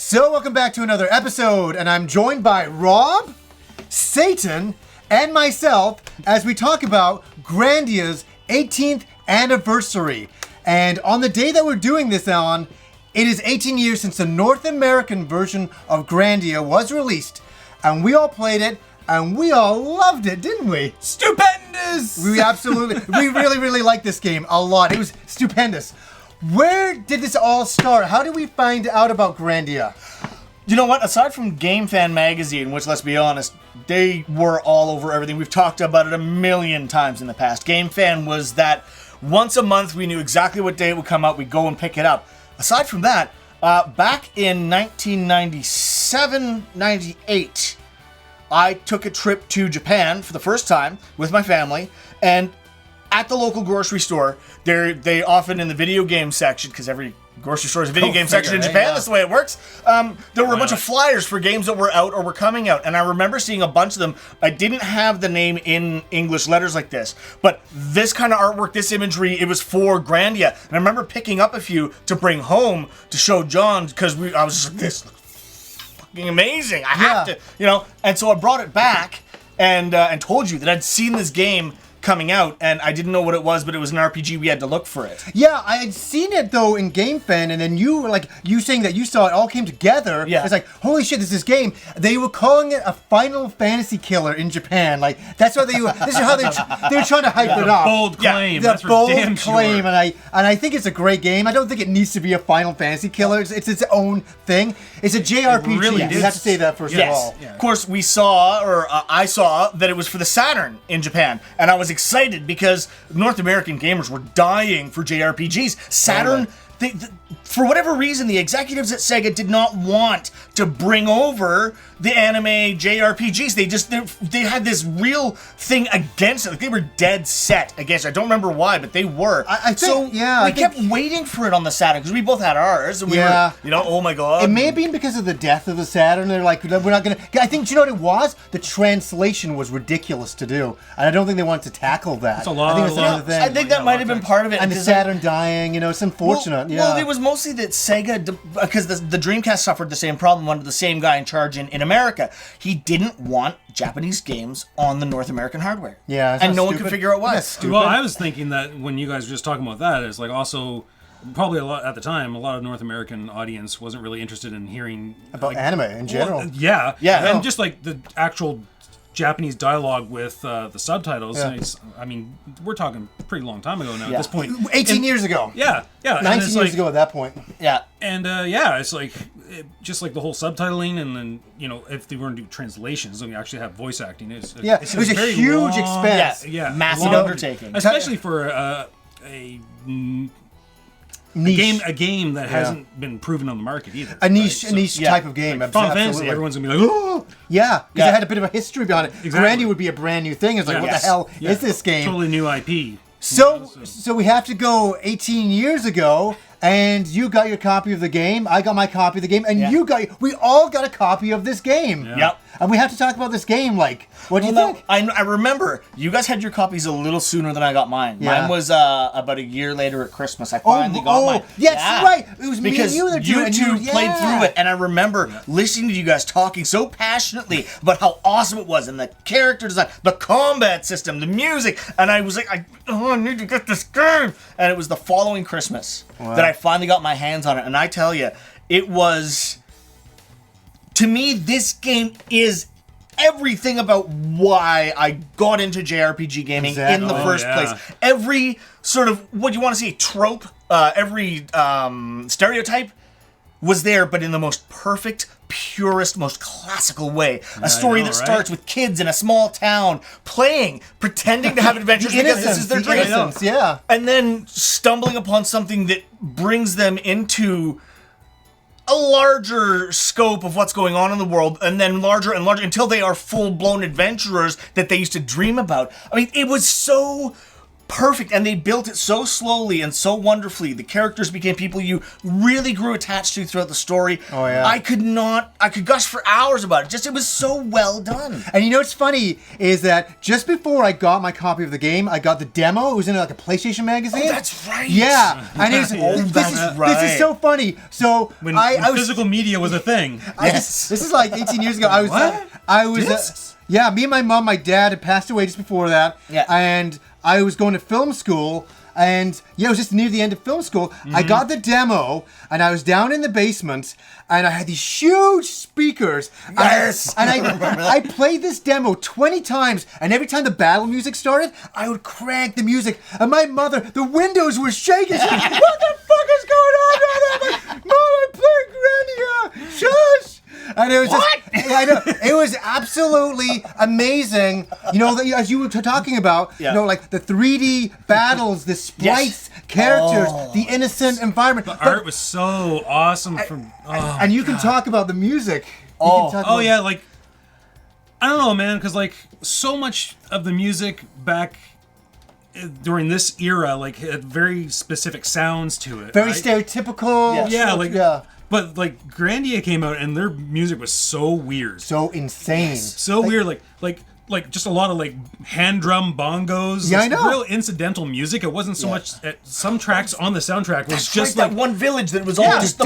So welcome back to another episode, and I'm joined by Rob, Satan, and myself as we talk about Grandia's 18th anniversary. And on the day that we're doing this on, it is 18 years since the North American version of Grandia was released, and we all played it, and we all loved it, didn't we? Stupendous! We really liked this game a lot. It was stupendous. Where did this all start? How did we find out about Grandia? You know what? Aside from Game Fan Magazine, which, let's be honest, they were all over everything. We've talked about it a million times in the past. Game Fan was that once a month we knew exactly what day it would come out. We'd go and pick it up. Aside from that, back in 1997, 98, I took a trip to Japan for the first time with my family, and at the local grocery store, they often in the video game section, because every grocery store has a video game section in Japan, that's the way it works, there were a bunch of flyers for games that were out or were coming out, and I remember seeing a bunch of them. I didn't have the name in English letters like this, but this kind of artwork, this imagery, it was for Grandia, and I remember picking up a few to bring home to show John, because I was just like, this looks fucking amazing, I have to, and so I brought it back and told you that I'd seen this game coming out, and I didn't know what it was, but it was an RPG. We had to look for it. Yeah, I had seen it though in Game Fan, and then you saying that you saw it all came together. Yeah. It's like, holy shit, this is this game. They were calling it a Final Fantasy killer in Japan. Like, that's what this is how they're trying to hype it up. Bold claim. The That's bold for damn claim, sure. and I think it's a great game. I don't think it needs to be a Final Fantasy killer. It's its own thing. It's a JRPG. It really You is. have to say that first of all. Yes. Of course, we saw, or I saw, that it was for the Saturn in Japan, and I was excited because North American gamers were dying for JRPGs. Saturn, for whatever reason, the executives at Sega did not want to bring over the anime JRPGs. They had this real thing against it. Like, they were dead set against it. I don't remember why, but they were. I think, we kept waiting for it on the Saturn because we both had ours, and we were, oh my god. It may have been because of the death of the Saturn. They're like, we're not gonna. I think, do you know what it was? The translation was ridiculous to do, and I don't think they wanted to tackle that. That's a lot. I think that's another thing. I think that might have been part of it. And the Saturn dying, it's unfortunate. Well, it was mostly that Sega, because the Dreamcast suffered the same problem under the same guy in charge in America. He didn't want Japanese games on the North American hardware. Yeah, and no one could figure out why. That's stupid. Well, I was thinking that when you guys were just talking about that, it's like also probably a lot at the time. A lot of North American audience wasn't really interested in hearing about anime in general. Yeah, and just like the actual Japanese dialogue with the subtitles. Yeah. I mean, we're talking a pretty long time ago now at this point. 18 years ago. Yeah. 19 years ago at that point. Yeah. And it's like just like the whole subtitling, and then if they were going to do translations, then we actually have voice acting. It was a huge expense. Yeah, massive undertaking, especially for a niche. A game that hasn't been proven on the market either. A niche type of game. Like Final Fantasy, everyone's gonna be like, oh, yeah, because it had a bit of a history behind it. Exactly. Grandia would be a brand new thing. It's like, what the hell is this game? Totally new IP. So we have to go 18 years ago, and you got your copy of the game. I got my copy of the game, and we all got a copy of this game. Yeah. Yep. And we have to talk about this game. Like, what do you think? I remember you guys had your copies a little sooner than I got mine. Yeah. Mine was about a year later at Christmas. I finally got mine. Yeah, that's right. It was because me and you two played through it, and I remember listening to you guys talking so passionately about how awesome it was, and the character design, the combat system, the music, and I was like, I need to get this game. And it was the following Christmas that I finally got my hands on it, and I tell you, it was. To me, this game is everything about why I got into JRPG gaming in the first place. Every sort of, what you want to say, trope, every stereotype was there, but in the most perfect, purest, most classical way. A story that starts with kids in a small town playing, pretending to have adventures because this is their dream. Yeah. And then stumbling upon something that brings them into a larger scope of what's going on in the world, and then larger and larger until they are full-blown adventurers that they used to dream about. I mean, it was so perfect, and they built it so slowly and so wonderfully. The characters became people you really grew attached to throughout the story. Oh, yeah. I could gush for hours about it. It was so well done. And you know what's funny is that just before I got my copy of the game, I got the demo. It was in like a PlayStation magazine. Oh, that's right. Yeah, and it was, that's this is so funny. So When I was physical media was a thing. this is like 18 years ago. I was Discs? yeah, me and my mom, my dad had passed away just before that. Yeah. And I was going to film school, and yeah, it was just near the end of film school. I got the demo, and I was down in the basement, and I had these huge speakers. Yes! And I played this demo 20 times, and every time the battle music started, I would crank the music, and my mother, the windows were shaking. She's like, what the fuck is going on, man? I'm like, Mom, I'm playing Grandia. Shush! And it was just, I know, it was absolutely amazing. You know, as you were talking about, you know, like the 3D battles, the sprites, characters, the innocent environment. The art was so awesome. And you can talk about the music. You can talk about- Yeah, like I don't know, man, because like so much of the music back during this era, like had very specific sounds to it. very right? stereotypical. Yeah, like yeah. But like Grandia came out and their music was so weird, So insane. so weird. Like just a lot of like hand drum bongos. Yeah, this I know. Real incidental music. It wasn't so much. Some tracks on the soundtrack was Just just that like one village that was all just the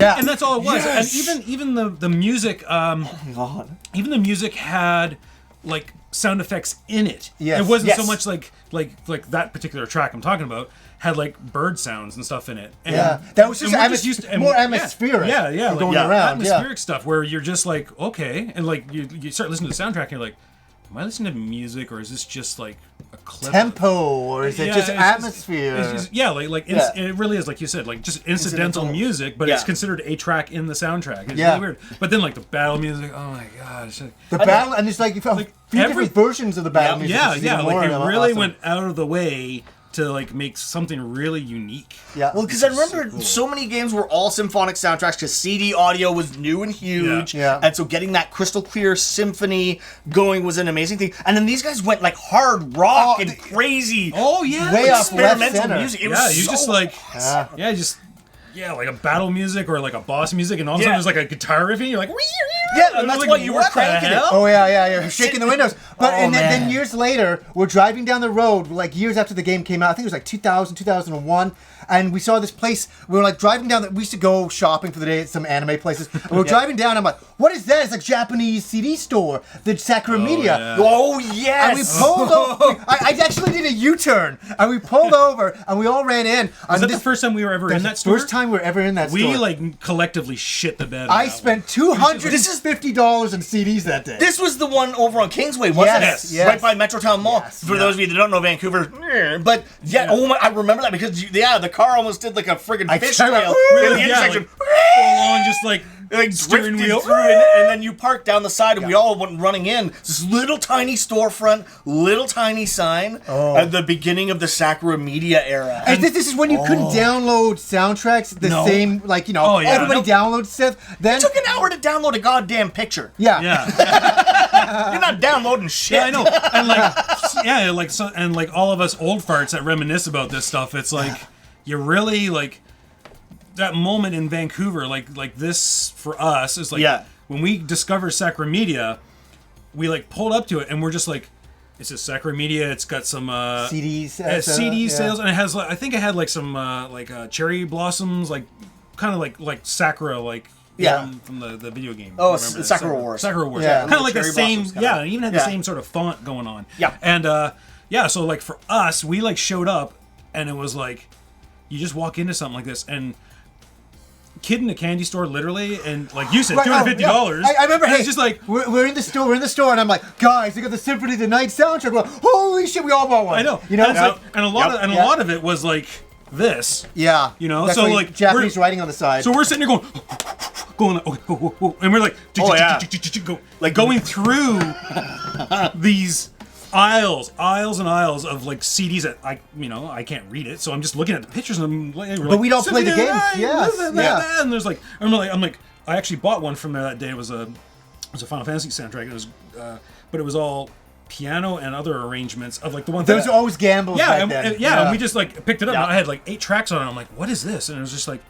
Yeah. and that's all it was. Yes. And even the music, God. even the music had like sound effects in it. Yes. It wasn't so Yes. much like that particular track I'm talking about had like bird sounds and stuff in it. And, Yeah, that was just, and we're atmos- and- more atmospheric. Yeah, yeah, than like, going yeah, around. atmospheric stuff where you're just like, okay, and like you start listening to the soundtrack and you're like, am I listening to music or is this just like a clip? Tempo, or is it Yeah, just it's atmosphere? It's just, yeah, like Yeah. it really is, like you said, like just incidental music, but it's Yeah. considered a track in the soundtrack. It's Yeah. really weird. But then like the battle music, oh my gosh. The battle, and it's like you felt Like, few every- different versions of the battle music. Yeah, which is yeah, even like more they really awesome. went out of the way to like make something really unique. Yeah. Well, because I remember so many games were all symphonic soundtracks because CD audio was new and huge. Yeah. And so getting that crystal clear symphony going was an amazing thing. And then these guys went like hard rock and crazy. Oh yeah, Way like, off left experimental center. music. It yeah, was you so just like awesome. like a battle music or like a boss music, and all of a Yeah. sudden there's like a guitar riff, and you're like, Yeah, and that's like, why you were what the cranking it. hell? Oh yeah, you're shaking the windows. But Oh, and then man. years later, we're driving down the road, like years after the game came out. I think it was like 2000, 2001, and we saw this place. We were like driving down. We used to go shopping for the day at some anime places. And we're driving down. I'm like, what is that? It's like Japanese CD store, the Sakura Media. yeah. Oh, And we yes. pulled over. I actually did a U-turn, and we pulled over, and we all ran in. Was that the first time we were ever in that store? First time we were ever in that store. We like collectively shit the bed. on I that spent $250 in CDs that day. This was the one over on Kingsway, wasn't Yes, it? yes. Right by Metrotown Mall. Yes. For those of you that don't know Vancouver, but yeah, oh my, I remember that because the car almost did like a friggin' I fishtail tried in to- the Yeah, intersection. like, full on just like Like steering drifted wheel. through, and then you parked down the side, and we all went running in. This little tiny storefront, little tiny sign at the beginning of the Sakura Media era. And this is when you couldn't download soundtracks the No. same, like, you know, Oh, yeah. everybody downloads stuff. Then, It took an hour to download a goddamn picture. yeah. Yeah, You're not downloading shit. yeah, I know. And like, yeah, like so, and like all of us old farts that reminisce about this stuff. It's like you really like that moment in Vancouver. Like this for us is like Yeah. when we discover Sakura Media, we like pulled up to it and we're just like, it's a Sakura Media. It's got some CDs. CD yeah. sales, and it has like, I think it had like some cherry blossoms, like kind of like Sakura, like Yeah. from the video game. Oh, Remember that? Sakura Wars. Sakura Wars. Yeah. Kind of like the Cherry same. blossoms kinda. Yeah, it even had the Yeah. same sort of font going on. Yeah. And yeah, so like for us, we like showed up, and it was like, you just walk into something like this, and kid in a candy store, literally, and like you said, Right, $250. I remember, and hey, it's just like, we're in the store, and I'm like, guys, they got the Symphony of the Night soundtrack. We're like, holy shit, we all bought one. I know, You know, and, it's like, and a lot Yeah. a lot of it was like this. yeah. You know, That's so, why like, Japanese writing on the side. So we're sitting there going, and we're like, Oh, yeah. like going through these aisles and aisles of like CDs that I can't read it, so I'm just looking at the pictures and I'm like, but we'd all play the games. Yes. And there's like I'm like I actually bought one from there that day. It was a Final Fantasy soundtrack. It was but it was all piano and other arrangements of like the one. Those are always gambles. Yeah, back then. and we just like picked it up. And I had like 8 tracks on it. I'm like, what is this? And it was just like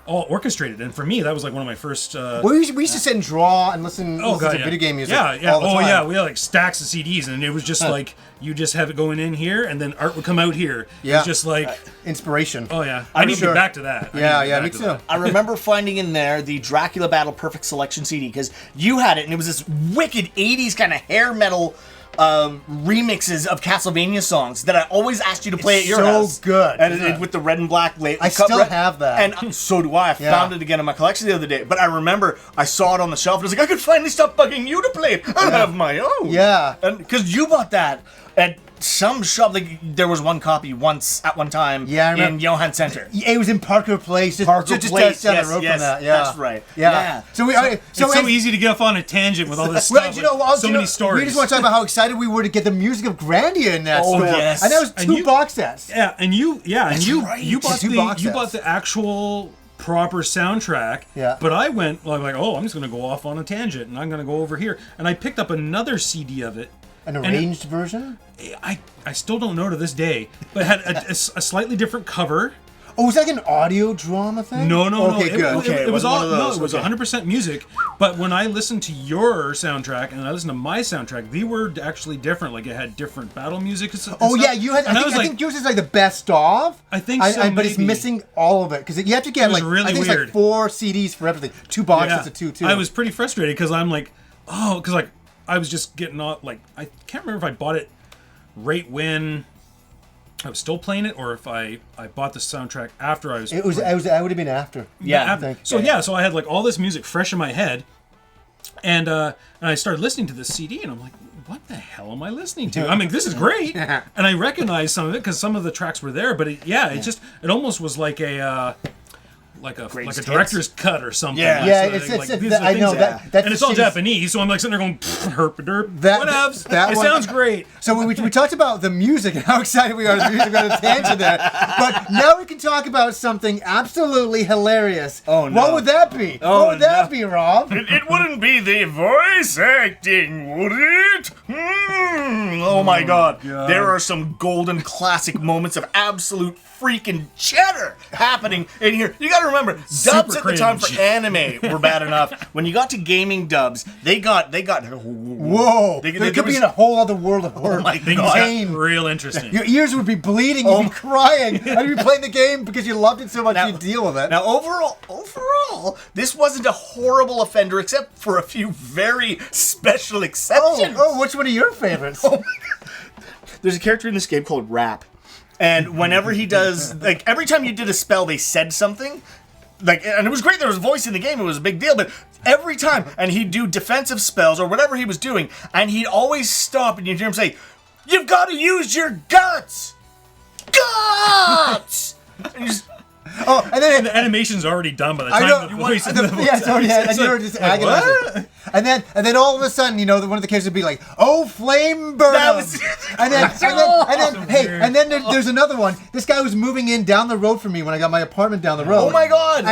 all orchestrated. And for me, that was like one of my first. We used to sit and draw and listen to video game music. Yeah. All the time. Yeah. We had like stacks of CDs, and it was just like you just have it going in here, and then art would come out here. Yeah. It's just like inspiration. Oh yeah, I need to get back to that. Me too. I remember finding in there the Dracula Battle Perfect Selection CD because you had it, and it was this wicked 80s kind of hair metal remixes of Castlevania songs that I always asked you to play at your house. So good. And with the red and black I still have that. And so do I. I found it again in my collection the other day. But I remember I saw it on the shelf and I was like, I could finally stop bugging you to play it. I have my own. Yeah. Because you bought that at some shop. Like there was one copy at one time in Johan Center. It was in Parker Place. Just down the road from that. Yeah. That's right. Yeah. So it's so easy to get off on a tangent with all this stuff. Many stories. We just want to talk about how excited we were to get the music of Grandia in that store. Yes. And that was 2 box sets. Yeah, and you bought you bought the actual proper soundtrack. Yeah. But I went like, I'm just gonna go off on a tangent, and I'm gonna go over here, and I picked up another CD of it. An arranged version? I still don't know to this day, but it had a slightly different cover. Oh, was that like an audio drama thing? No. Okay, good. It was all it was 100% music. But when I listened to your soundtrack and I listened to my soundtrack, they were actually different. Like it had different battle music. Yeah, you had. I think yours is like the best of. I think so, but it's missing all of it because you have to get like really I think weird. it's like 4 CDs for everything. 2 boxes of 2 too. I was pretty frustrated because I'm like, because like I was just getting off. Like I can't remember if I bought it right when I was still playing it, or if I bought the soundtrack after I was. It would have been after. Yeah. I think. So I had like all this music fresh in my head, and I started listening to this CD, and I'm like, what the hell am I listening to? I mean, this is great, and I recognized some of it because some of the tracks were there, but it almost was like a. Like a director's cut or something. Yeah, I know that. And it's all Japanese, so I'm like sitting there going, herp derp. It sounds great. So we talked about the music and how excited we are to the music on a tangent there. But now we can talk about something absolutely hilarious. Oh no! What would that be? What would that be, Rob? It wouldn't be the voice acting, would it? Oh my God! There are some golden classic moments of absolute freaking cheddar happening in here. You gotta remember, dubs at the time for anime were bad enough. When you got to gaming dubs, they got whoa. There could be in a whole other world of work. Oh my God. Real interesting. Your ears would be bleeding, you'd be crying, and you'd be playing the game because you loved it so much you'd deal with it. Now overall, this wasn't a horrible offender except for a few very special exceptions. Oh, which one are your favorites? Oh my God. There's a character in this game called Rap. And whenever he does, like, every time you did a spell, they said something. Like, and it was great there was a voice in the game, it was a big deal, but every time, and he'd do defensive spells or whatever he was doing, and he'd always stop and you'd hear him say, "You've got to use your guts! Guts!" And just, and then the animation's already done by the time the voice is and you were just agonizing. And then all of a sudden, one of the characters would be like, "Oh, flame burn!" And then there's another one. This guy was moving in down the road from me when I got my apartment down the road. Oh my God!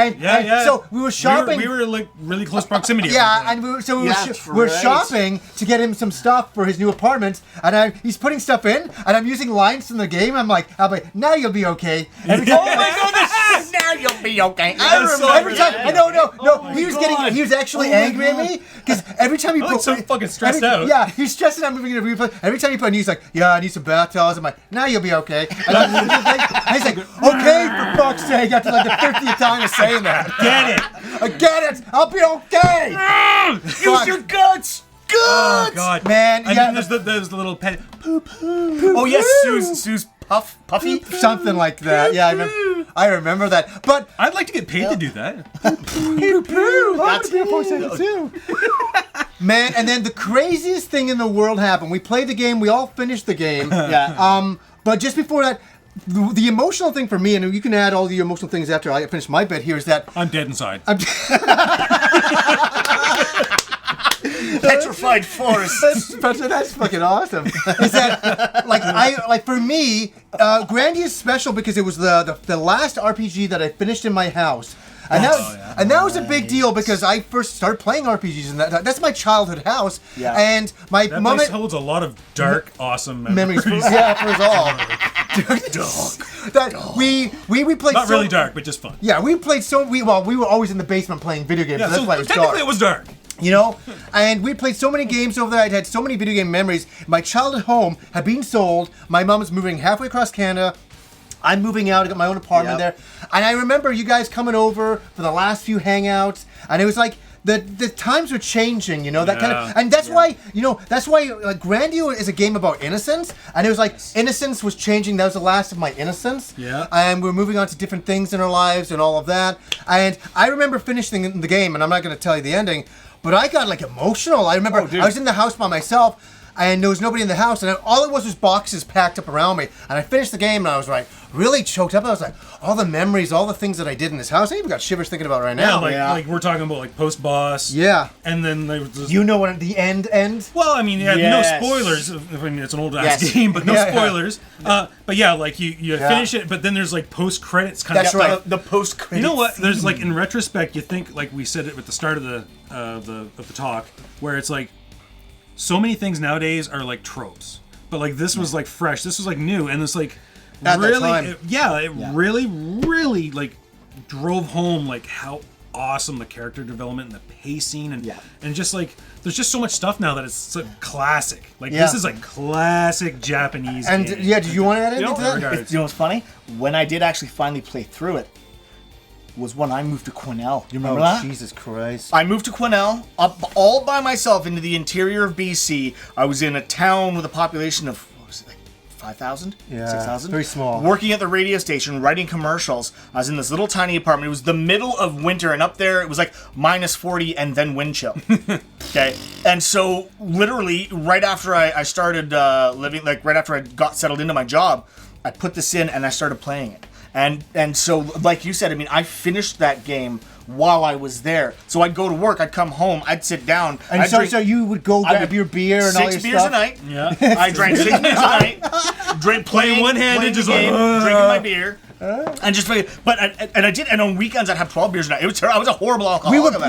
So we were shopping. We were like really close proximity. Yeah, and we were shopping to get him some stuff for his new apartment. And he's putting stuff in, and I'm using lines from the game. I'm like, "Now you'll be okay." Oh my goodness! Now you'll be okay. I remember every time. No. He was actually angry at me. Because every time you put so fucking stressed out. Yeah, he's stressing out moving in a replay. Every time you put, he's like, "Yeah, I need some bath towels." I'm like, "Now you'll be okay." And he's like, "Okay, for fuck's sake!" After like the 50th time of saying that, I get it. I'll be okay. Use your guts. Oh God, man. And then there's the little pet. Poo poo. Oh yes, Sue's Puffy, something like that. Yeah, I remember that. But I'd like to get paid to do that. That's be a voice actor too. Man, and then the craziest thing in the world happened. We played the game. We all finished the game. But just before that, the emotional thing for me, and you can add all the emotional things after I finish my bit here, is that I'm dead inside. petrified forest. That's fucking awesome. Is that for me, Grandia is special because it was the last RPG that I finished in my house. And that was a big deal because I first started playing RPGs in that's my childhood house. Yeah. And my mom holds a lot of dark, awesome memories. For us all. Dark. We played not really dark, but just fun. Yeah, we played we were always in the basement playing video games. Yeah, so that's why it was dark. Technically, it was dark. You know, and we played so many games over there. I'd had so many video game memories. My childhood home had been sold. My mom's moving halfway across Canada. I'm moving out. I got my own apartment there. And I remember you guys coming over for the last few hangouts. And it was like, the times were changing, you know, that kind of, and that's why, like, Grandia is a game about innocence. And it was like, innocence was changing. That was the last of my innocence. Yeah. And we're moving on to different things in our lives and all of that. And I remember finishing the game, and I'm not going to tell you the ending, but I got, like, emotional. I remember I was in the house by myself, and there was nobody in the house, and all it was boxes packed up around me. And I finished the game, and I was like really choked up. I was like, all the memories, all the things that I did in this house. I even got shivers thinking about it right now. Like we're talking about like post boss. Yeah. And then there was this, you know when the end ends? Well, I mean, no spoilers. I mean, it's an old ass game, but no spoilers. But yeah, like you finish it, but then there's like post credits kind of stuff. That's right. The post credits. You know what? There's like in retrospect, you think like we said it at the start of the talk, where it's like so many things nowadays are like tropes, but like this was like fresh. This was like new, and it's like at really, it really like drove home like how awesome the character development and the pacing and just like there's just so much stuff now that it's a classic. Like this is like classic Japanese. And game. did you want to add anything to that? You know what's funny? When I did actually finally play through it, was when I moved to Quesnel. You remember that? Jesus Christ. I moved to Quesnel, up all by myself into the interior of BC. I was in a town with a population of, what was it, like 5,000? Yeah, 6,000? very small. Working at the radio station, writing commercials. I was in this little tiny apartment. It was the middle of winter, and up there it was like minus 40 and then wind chill. Okay? And so, literally, right after I started living, like right after I got settled into my job, I put this in and I started playing it. And so, like you said, I mean, I finished that game while I was there. So I'd go to work, I'd come home, I'd sit down. And so you would go grab your beer and all your stuff? 6 beers a night. Yeah. I drank 6 beers a night. Playing one-handed, just game, drinking my beer. And just play, I did, and on weekends I'd have 12 beers a night. It was terrible. I was a horrible alcoholic.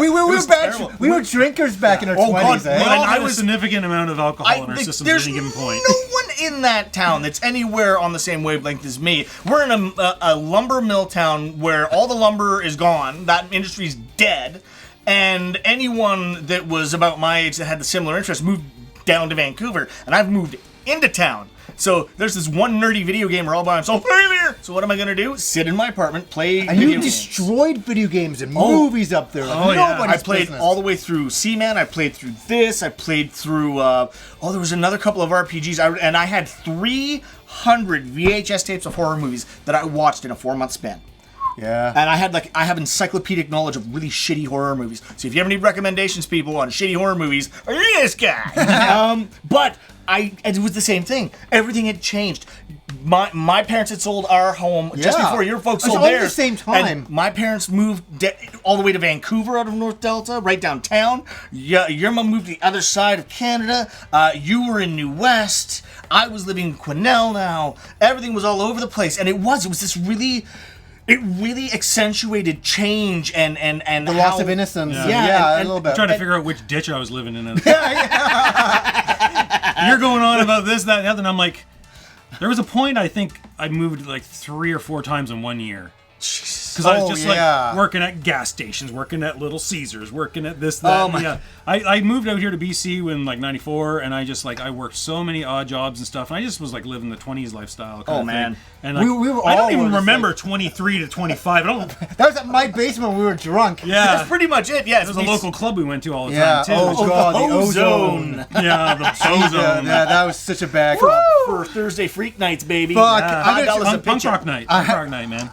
We were drinkers back in our 20s. And I was a significant amount of alcohol in our systems at any given point. No one in that town that's anywhere on the same wavelength as me. We're in a lumber mill town where all the lumber is gone. That industry's dead, and anyone that was about my age that had the similar interest moved down to Vancouver, and I've moved into town. So there's this one nerdy video gamer all by himself. Hey there! So what am I gonna do? Sit in my apartment, play and video you destroyed video games and movies up there. Like I played all the way through Seaman. I played through this. I played through. There was another couple of RPGs. And I had 300 VHS tapes of horror movies that I watched in a 4-month span. Yeah. And I have encyclopedic knowledge of really shitty horror movies. So if you ever need recommendations, people, on shitty horror movies, this guy. But it was the same thing. Everything had changed. My parents had sold our home just before your folks sold theirs. At the same time. And my parents moved all the way to Vancouver out of North Delta, right downtown. Your mom moved to the other side of Canada. You were in New West. I was living in Quesnel now. Everything was all over the place. And it was this really... It really accentuated change and the loss of innocence. Yeah, a little bit. I'm trying to figure out which ditch I was living in. You're going on about this, that, and the other, and I'm like, there was a point I think I moved like 3 or 4 times in 1 year. Because I was just like working at gas stations, working at Little Caesars, working at this, that. Yeah. I moved out here to BC in like '94, and I just I worked so many odd jobs and stuff, and I just was like living the 20s lifestyle. Kind of man. Thing. And like, I don't even remember 23 to 25. That was at my basement when we were drunk. Yeah. That's pretty much it. Yeah. It was a local club we went to all the time, too. Oh, God, the Ozone. Yeah, the Ozone. Yeah, that was such a bad for Thursday Freak Nights, baby. Fuck. Punk rock night. Punk rock night, man.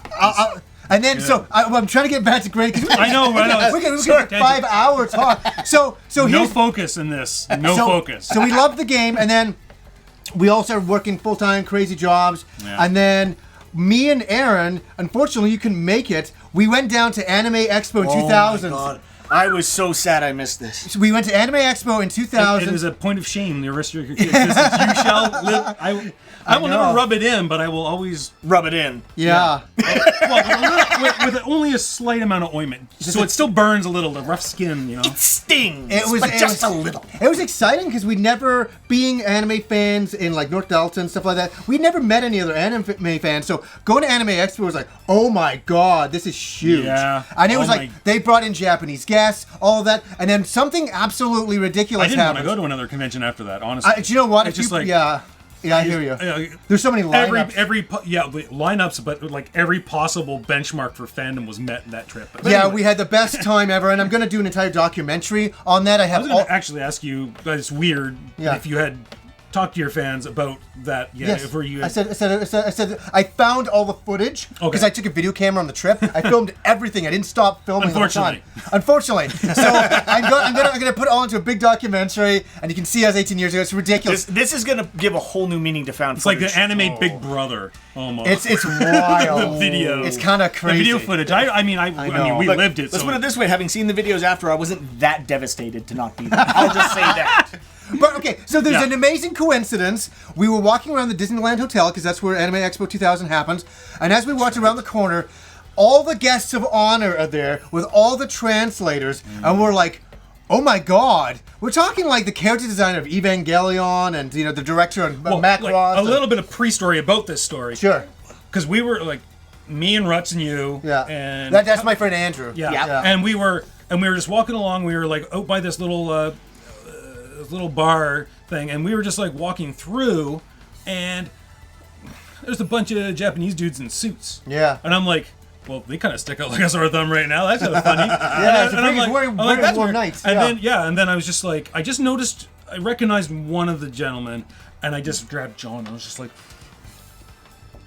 And then, so I'm trying to get back to Greg. I know. We can 5-hour talk. So no focus in this. No focus. So we loved the game, and then we all started working full-time, crazy jobs. Yeah. And then me and Aaron, unfortunately, you couldn't make it. We went down to Anime Expo in 2000. My God. I was so sad I missed this. So we went to Anime Expo in 2000. It is a point of shame, the rest of your kids. You shall live. I will never rub it in, but I will always rub it in. Yeah. Well, with only a slight amount of ointment, so it still burns a little. The rough skin, you know. It stings. But just a little. It was exciting because we'd never, being anime fans in like North Delta and stuff like that, we'd never met any other anime fans. So going to Anime Expo was like, oh my god, this is huge. Yeah. And it was like they brought in Japanese guests, all of that, and then something absolutely ridiculous I didn't want happened. to go to another convention after that, honestly. Do you know what? It's just like Yeah, I hear you. There's so many lineups. Lineups, but like every possible benchmark for fandom was met in that trip. But yeah, anyway. we had the best time ever, and I'm going to do an entire documentary on that. I was going to actually ask you, but it's weird if you had talked to your fans about that. Yeah, yes. if you I said I found all the footage because I took a video camera on the trip. I filmed everything. I didn't stop filming. Unfortunately. So I'm gonna put it all into a big documentary, and you can see us 18 years ago. It's ridiculous. This is gonna give a whole new meaning to found footage. It's like the anime Big Brother almost. It's wild. The video. It's kind of crazy. The video footage. I mean, we lived it. Let's put it this way: having seen the videos after, I wasn't that devastated to not be there. I'll just say that. But okay, so there's an amazing coincidence. We were walking around the Disneyland Hotel because that's where Anime Expo 2000 happens, and as we walked around the corner, all the guests of honor are there with all the translators, and we're like, oh my god, we're talking like the character designer of Evangelion and the director of Macross. A little bit of pre-story about this story. Sure. Because we were like, me and Ruts and you. Yeah. And that's my friend Andrew. Yeah. And we were just walking along. We were like out by this little bar thing, and we were just like walking through, and there's a bunch of Japanese dudes in suits. Yeah. And I'm like, well, they kind of stick out like a sore thumb right now. That's kind of funny. Wearing warm nights. And then I was just like, I just noticed, I recognized one of the gentlemen, and I just grabbed John. I was just like,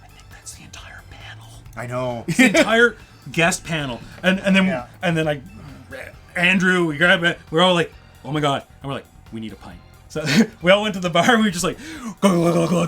I think that's the entire panel. I know. It's the entire guest panel. And then Andrew, we grabbed it. We're all like, oh my god. And we're like, we need a pint. So we all went to the bar, and we were just like, go.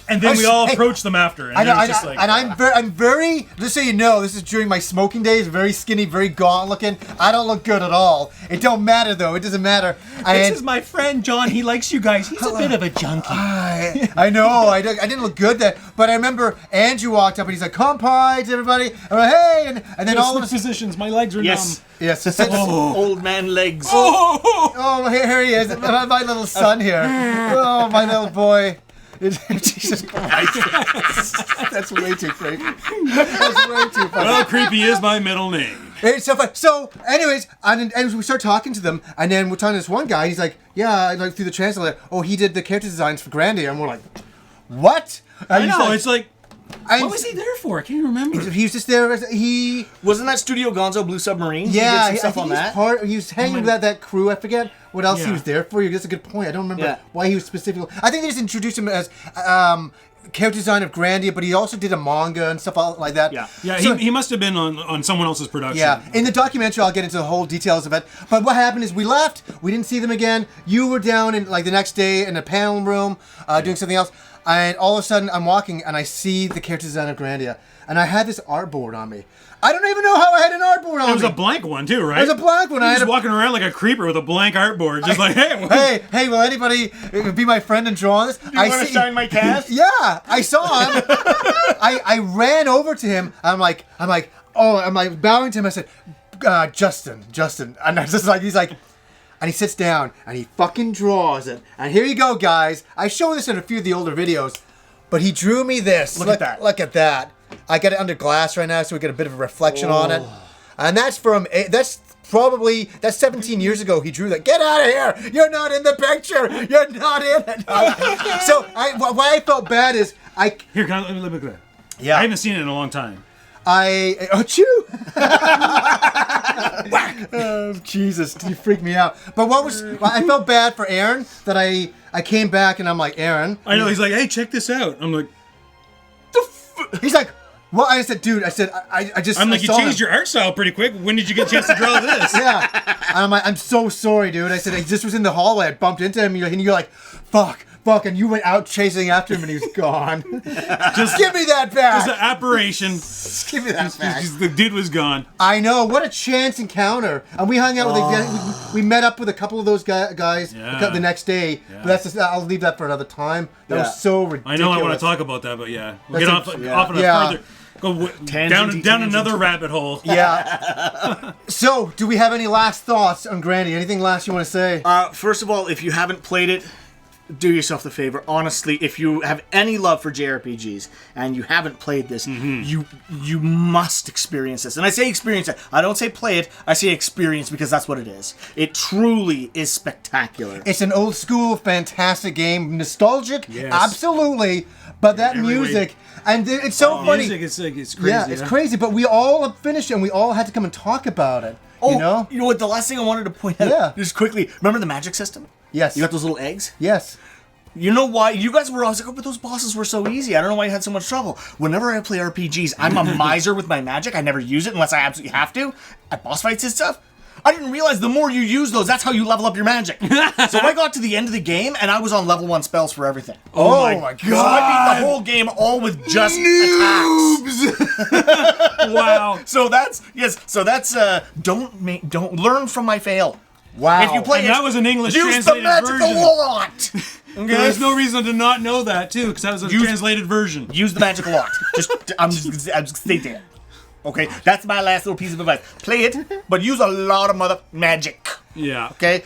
And then we all approached them after. And I'm very, just so you know, this is during my smoking days, very skinny, very gaunt looking. I don't look good at all. It don't matter, though. It doesn't matter. This is my friend, John. He likes you guys. He's a bit of a junkie. I know. I didn't look good then. But I remember Andrew walked up, and he's like, "Compy to everybody." I'm like, "Hey!" And then all of us positions. My legs are numb. Yes. Old man legs. Oh, here he is. My little son here. Oh, my little boy. Jesus Christ. That's way too creepy. That's way too funny. Well, creepy is my middle name. It's so fun. So, anyways, and we start talking to them, and then we're talking to this one guy. He's like, yeah, like through the translator. Oh, he did the character designs for Grandia. And we're like, what? I know. It's like, what was he there for? I can't remember. He was just there. Wasn't that Studio Gonzo Blue Submarine? Yeah, he did some stuff on that. He was hanging with that crew. I forget what else he was there for. That's a good point. I don't remember why he was specifically. I think they just introduced him as character design of Grandia, but he also did a manga and stuff like that. Yeah. So, he must have been on someone else's production. Yeah, in the documentary, I'll get into the whole details of it. But what happened is we left. We didn't see them again. You were down in like the next day in a panel room doing something else. And all of a sudden, I'm walking, and I see the character design of Grandia. And I had this artboard on me. I don't even know how I had an artboard on me. It was a blank one, too, right? It was a blank one. I was walking around like a creeper with a blank artboard, just like, hey, will anybody be my friend and draw this? Do you want to sign my cast? Yeah, I saw him. I ran over to him. I'm like, bowing to him. I said, Justin. And I was just like, he's like, and he sits down, and he fucking draws it. And here you go, guys. I show this in a few of the older videos, but he drew me this. Look at that. I got it under glass right now, so we get a bit of a reflection on it. And that's 17 years ago he drew that. Get out of here! You're not in the picture! You're not in it! So, why I felt bad is, Here, let me look at that. Yeah. I haven't seen it in a long time. Achoo! Oh, Jesus, you freaked me out. But I felt bad for Aaron that I came back and I'm like, Aaron. I know, he's like, hey, check this out. I'm like, he's like, well, I said, dude, I just. I'm like, you changed your art style pretty quick. When did you get a chance to draw this? Yeah. And I'm like, I'm so sorry, dude. I said, I just was in the hallway. I bumped into him and you're like, fuck. fucking, you went out chasing after him and he was gone. Just give me that back. It's an apparition. Just give me that back. The dude was gone. I know, what a chance encounter. And we hung out with we met up with a couple of those guys the next day. Yeah. But that's just, I'll leave that for another time. That was so ridiculous. I know I want to talk about that, but yeah. We'll That's get off on a further... Go down another rabbit hole. Yeah. So, do we have any last thoughts on Grandia? Anything last you want to say? First of all, if you haven't played it, do yourself the favor. Honestly, if you have any love for JRPGs and you haven't played this, you must experience this. And I say experience it. I don't say play it. I say experience because that's what it is. It truly is spectacular. It's an old school, fantastic game. Nostalgic, absolutely. But that music, and it's so funny. Music is it's crazy. Yeah, it's crazy. But we all have finished it, and we all had to come and talk about it. Oh, you know what? The last thing I wanted to point out, just quickly. Remember the magic system? Yes. You got those little eggs? Yes. You know why? You guys were always like, oh, but those bosses were so easy. I don't know why you had so much trouble. Whenever I play RPGs, I'm a miser with my magic. I never use it unless I absolutely have to. At boss fights and stuff. I didn't realize the more you use those, that's how you level up your magic. So I got to the end of the game, and I was on level 1 spells for everything. Oh my god! So I beat the whole game all with just attacks. Wow. So that's don't learn from my fail. Wow. If you play that was an English use the translated magical version. lot. Okay? There's no reason to not know that too, because that was a translated version. Use the magical lot. I'm just stay there. Okay, that's my last little piece of advice. Play it, but use a lot of mother magic. Yeah. Okay,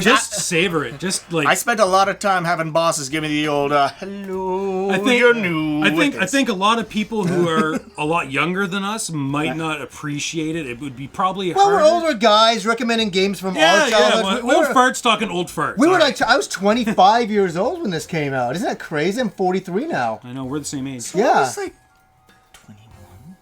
Just savor it. Just like I spent a lot of time having bosses give me the old hello. I think you're new. I think a lot of people who are a lot younger than us might not appreciate it. It would be probably Well, harder. we're older guys recommending games from our childhood. Well, old farts talking old farts. We were All right. like, I was 25 years old when this came out. Isn't that crazy? I'm 43 now. I know we're the same age. Yeah. It's like 21.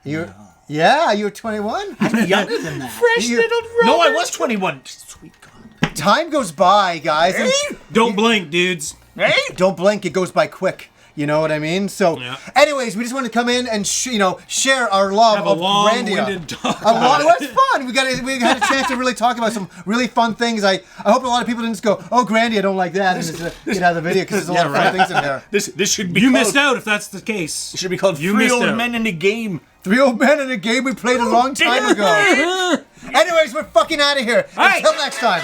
You're 21. I'm younger than that. Fresh little No, I was 21. Sweet God. Time goes by, guys. and Don't blink, dudes. Hey. don't blink; it goes by quick. You know what I mean? So, anyways, we just wanted to come in and share our love Have a of long-winded Grandia. talk. It was fun. We had a chance to really talk about some really fun things. I hope a lot of people didn't just go, "Oh, Grandia, I don't like that," and just get out of the video because there's a lot of fun things in there. This should be. You called, missed out if that's the case. It should be called You Three missed Old out. Men in a Game. 3 old men in a game we played a long time ago. Anyways, we're fucking out of here. All right. Until next time.